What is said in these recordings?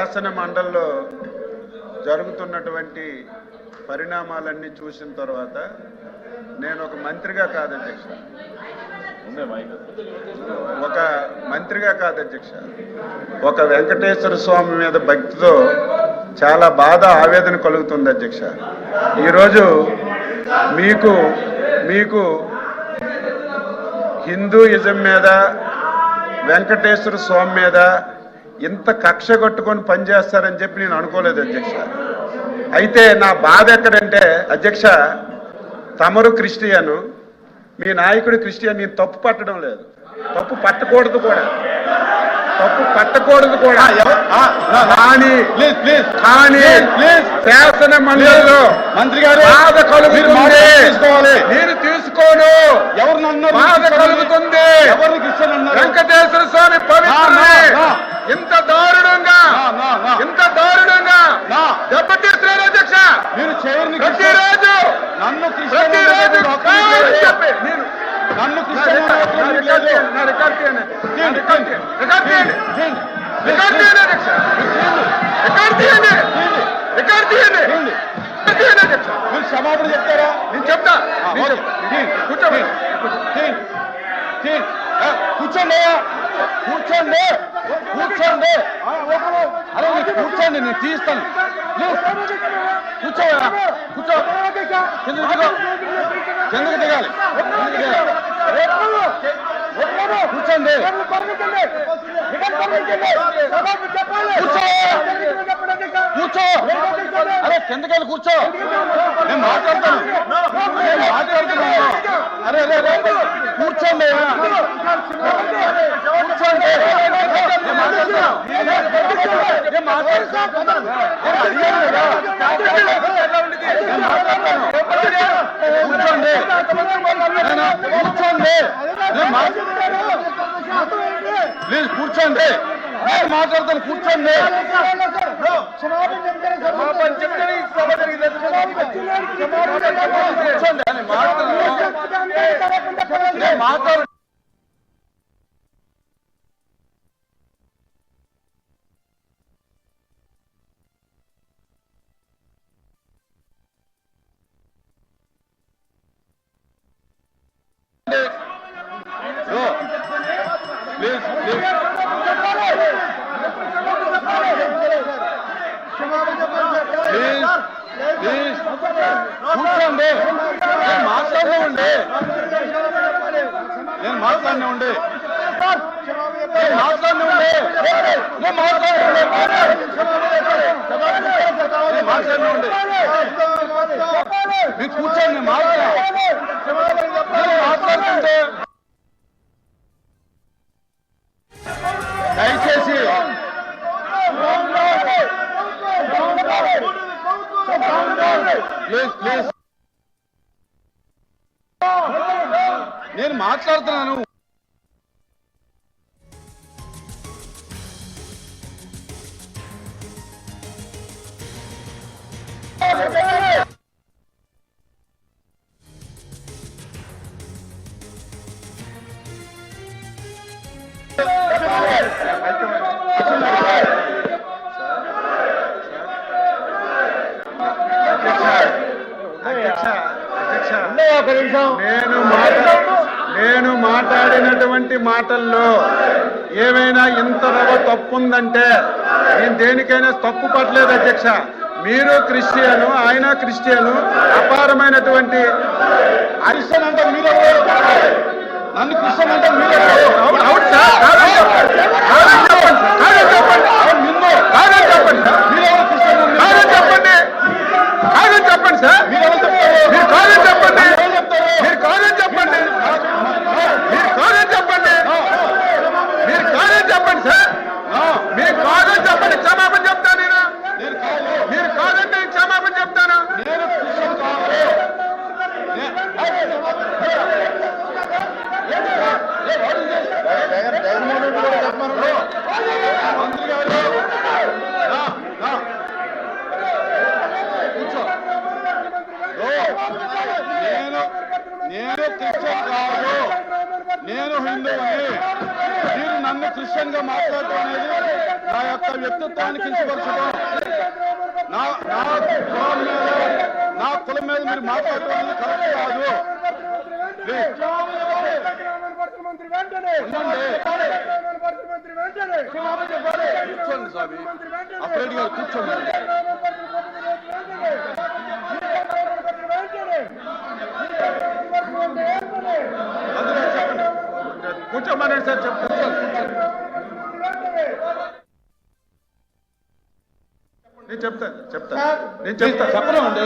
శాసన మండలిలో జరుగుతున్నటువంటి పరిణామాలన్నీ చూసిన తర్వాత నేను ఒక మంత్రిగా కాదు అధ్యక్ష, ఒక వెంకటేశ్వర స్వామి మీద భక్తితో చాలా బాధ ఆవేదన కలుగుతుంది అధ్యక్ష. ఈరోజు మీకు హిందూయిజం మీద వెంకటేశ్వర స్వామి మీద ఇంత కక్ష కట్టుకొని పనిచేస్తారని చెప్పి నేను అనుకోలేదు అధ్యక్ష. అయితే నా బాధ ఎక్కడంటే అధ్యక్ష, తమరు క్రిస్టియను, మీ నాయకుడు క్రిస్టియన్. నేను తప్పు పట్టడం లేదు, తప్పు పట్టకూడదు కూడా, కానీ శాసన మండలిలో మంత్రి గారు బాధ కలుగుతుంది, నేను తీసుకోను. బాధ కలుగుతుంది. వెంకటేశ్వర స్వామి పవిత్రమే ఇంత దారుణంగా దెబ్బతీస్తున్నారు అధ్యక్ష. ప్రతిరోజు నన్ను క్షమాపణ చెప్తారా? నేను చెప్తా. కూర్చోండి అరే కూర్చోండి, నేను తీస్తాను. కూర్చోవా, కూర్చో. కిందకు దిగాలి. కూర్చోండి, కూర్చో. అరే కిందకెళ్ళి కూర్చో, నేను మాట్లాడతాను. అరే కూర్చోండి, కూర్చోండి. ప్లీజ్ కూర్చోండి, నేను మాట్లాడతాను. కూర్చోండి. కూర్చోండి అని మాట్లాడు. కూర్చోండి, నేను మాట్లాడినండి. మీరు కూర్చోండి, మాట్లాడుతుంటే దయచేసి ప్లీజ్ నేను మాట్లాడుతున్నాను. నేను మాట్లాడినటువంటి మాటల్లో ఏమైనా ఇంత తప్పు ఉందంటే నేను దేనికైనా తప్పు పట్టలేదు అధ్యక్ష. మీరు క్రిస్టియను, ఆయన క్రిస్టియను, అపారమైనటువంటి క్రిస్టియన్ అంటే మీరు, నన్ను క్రిస్టియన్ అంటే మీరు. అవును సార్, కాదని చెప్పండి సార్. మీరు కాదని చెప్పండి, క్షమాపణ చెప్తాను నేను. మీరు కాదంటే క్షమాపణ చెప్తాను. నేను క్రిస్టియన్ కాదు, నేను హిందువుని. మీరు నన్ను క్రిస్టియన్ గా మాట్లాడటం అనేది నా యొక్క వ్యక్తిత్వాన్ని కించపరచడం, నా కులం మీద మీరు మాట్లాడటం కరెక్ట్ కాదు. కూర్చోండి స్వామి, అప్రెడ్డి గారు కూర్చోండి. కూర్చోమన్నాడు సార్, చెప్తాను. నేను చెప్తాను చెప్పనండి.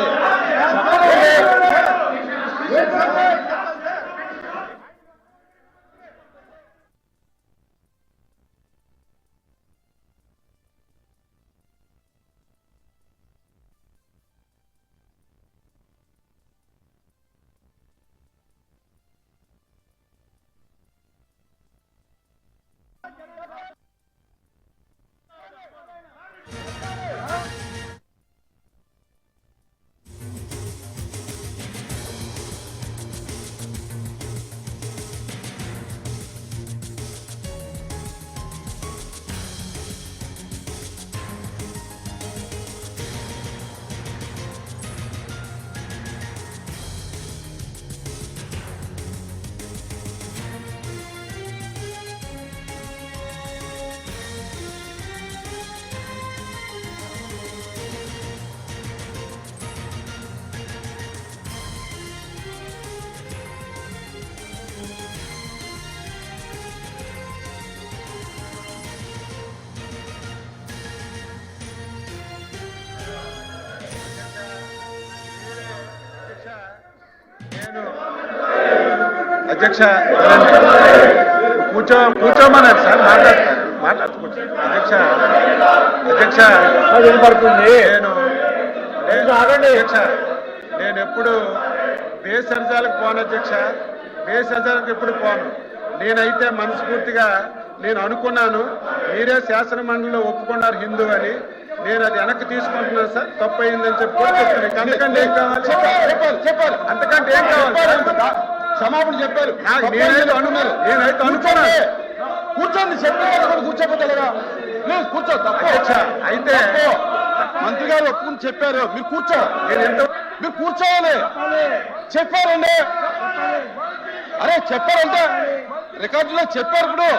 అధ్యక్ష కూర్చోమన్నారు సార్, మాట్లాడుతూ అధ్యక్ష వినపడుతుంది. నేను ఎప్పుడు బేసరిజాలకు పోను అధ్యక్ష, బేసరిజాలకు ఎప్పుడు పోను. నేనైతే మనస్ఫూర్తిగా నేను అనుకున్నాను, మీరే శాసన మండలిలో ఒప్పుకున్నారు హిందూ అని, నేను అది వెనక్కి తీసుకుంటున్నాను సార్, తప్పు అయిందని చెప్పి అంతకంటే ఏం కావాలి? చెప్పారు అంతకంటే ఏం కావాలి? క్షమాపణ చెప్పారు. నేనైతే అనుకున్నాను. కూర్చోండి, చెప్పారు కూర్చోపోతలేదా? ప్లీజ్ కూర్చో. అయితే మంత్రి గారు ఒప్పుకుని చెప్పారు, మీరు కూర్చో. మీరు కూర్చోవాలి. చెప్పారండి, అరే చెప్పారంటే రికార్డులో చెప్పారు. ఇప్పుడు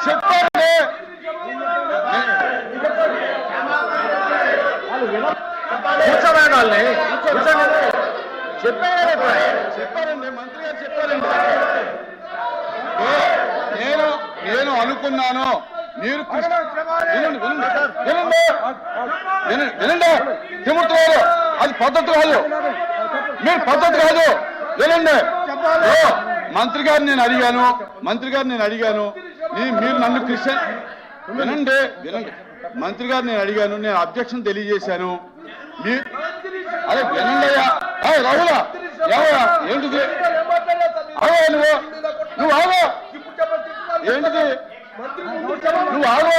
చెప్పారండి, కూర్చోమని వాళ్ళని చెప్పారండి, మంత్రి గారు చెప్పారండి. నేను అనుకున్నాను మీరు వినండి తిరుగుతున్నారు, అది పద్ధతి కాదు, మీరు పద్ధతి కాదు. వినండి, మంత్రి గారిని నేను అడిగాను, మీరు నన్ను క్రిస్టియన్ వినండి మంత్రి గారిని నేను అడిగాను, నేను అబ్జెక్షన్ తెలియజేశాను. అరే వినండి అయ్యా, రాహులా ఏమయ్యా ఏంటిది? ఆగా నువ్వు ఆగా, ఏంటిది నువ్వు ఆగా,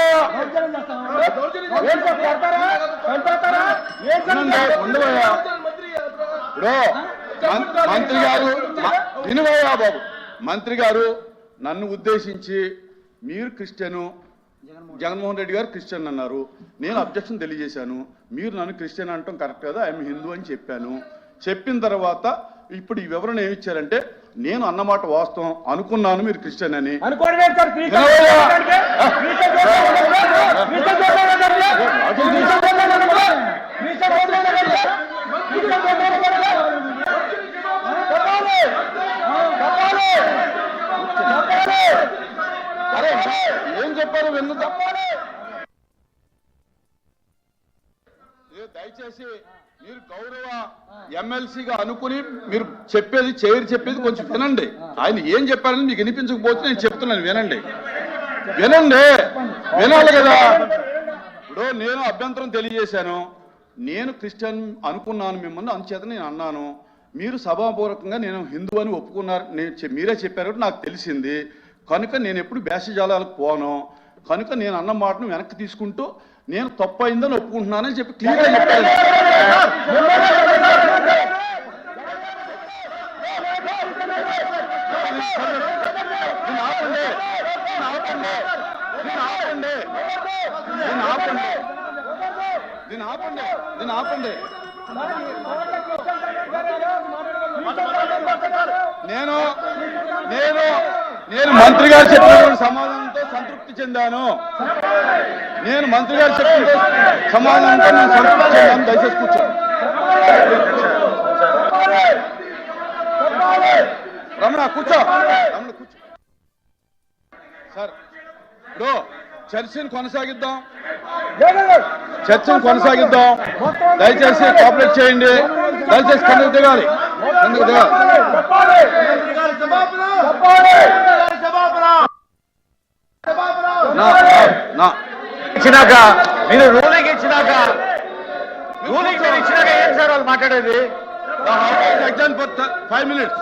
ఉండవయ్యా. ఇప్పుడు మంత్రి గారు వినువయ్యా బాబు, మంత్రి గారు నన్ను ఉద్దేశించి మీరు క్రిస్టియను, జగన్మోహన్ రెడ్డి గారు క్రిస్టియన్ అన్నారు. నేను అబ్జెక్షన్ తెలియజేశాను. మీరు నన్ను క్రిస్టియన్ అంటాం కరెక్ట్ కదా, ఐఎమ్ హిందూ అని చెప్పాను. చెప్పిన తర్వాత ఇప్పుడు ఈ వివరణ ఏమి ఇచ్చారంటే, నేను అన్నమాట వాస్తవం, అనుకున్నాను మీరు క్రిస్టియన్ అని. ఏం చెప్పారు విన్ను తప్పాలి. దయచేసి మీరు గౌరవ ఎమ్మెల్సీగా అనుకుని మీరు చెప్పేది కొంచెం వినండి. ఆయన ఏం చెప్పారని మీకు వినిపించకపోతే నేను చెప్తున్నాను, వినండి వినాలి కదా. ఇప్పుడు నేను అభ్యంతరం తెలియజేశాను, నేను క్రిస్టియన్ అనుకున్నాను మిమ్మల్ని, అందుచేత నేను అన్నాను. మీరు సభాపూర్వకంగా నేను హిందూ అని ఒప్పుకున్నారు, మీరే చెప్పారు నాకు తెలిసింది కనుక నేను ఎప్పుడు భేషజాలాలకు పోను. కనుక నేను అన్న మాటను వెనక్కి తీసుకుంటూ నేను తప్పు అయిందని ఒప్పుకుంటున్నానని చెప్పి క్లియర్గా చెప్పాను. ఆపండి ఆపండి, దీన్ని ఆపండి. నేను నేను నేను మంత్రి గారు చెప్పినటువంటి సమాధానంతో సంతృప్తి చెందాను. నేను మంత్రి గారు చెప్పిన సమాధానంతో నేను సంతృప్తి చెందాను. దయచేసి కూర్చోండి. రమణ కూర్చో. రమణ కూర్చో. సార్ ఇప్పుడు చర్చను కొనసాగిద్దాం. దయచేసి కోఆపరేట్ చేయండి. దయచేసి కిందకు దిగాలి. ఇచ్చినాక మీరు రూలింగ్ ఇచ్చినాక ఏం సార్ వాళ్ళు మాట్లాడేది? Exam for 5 minutes.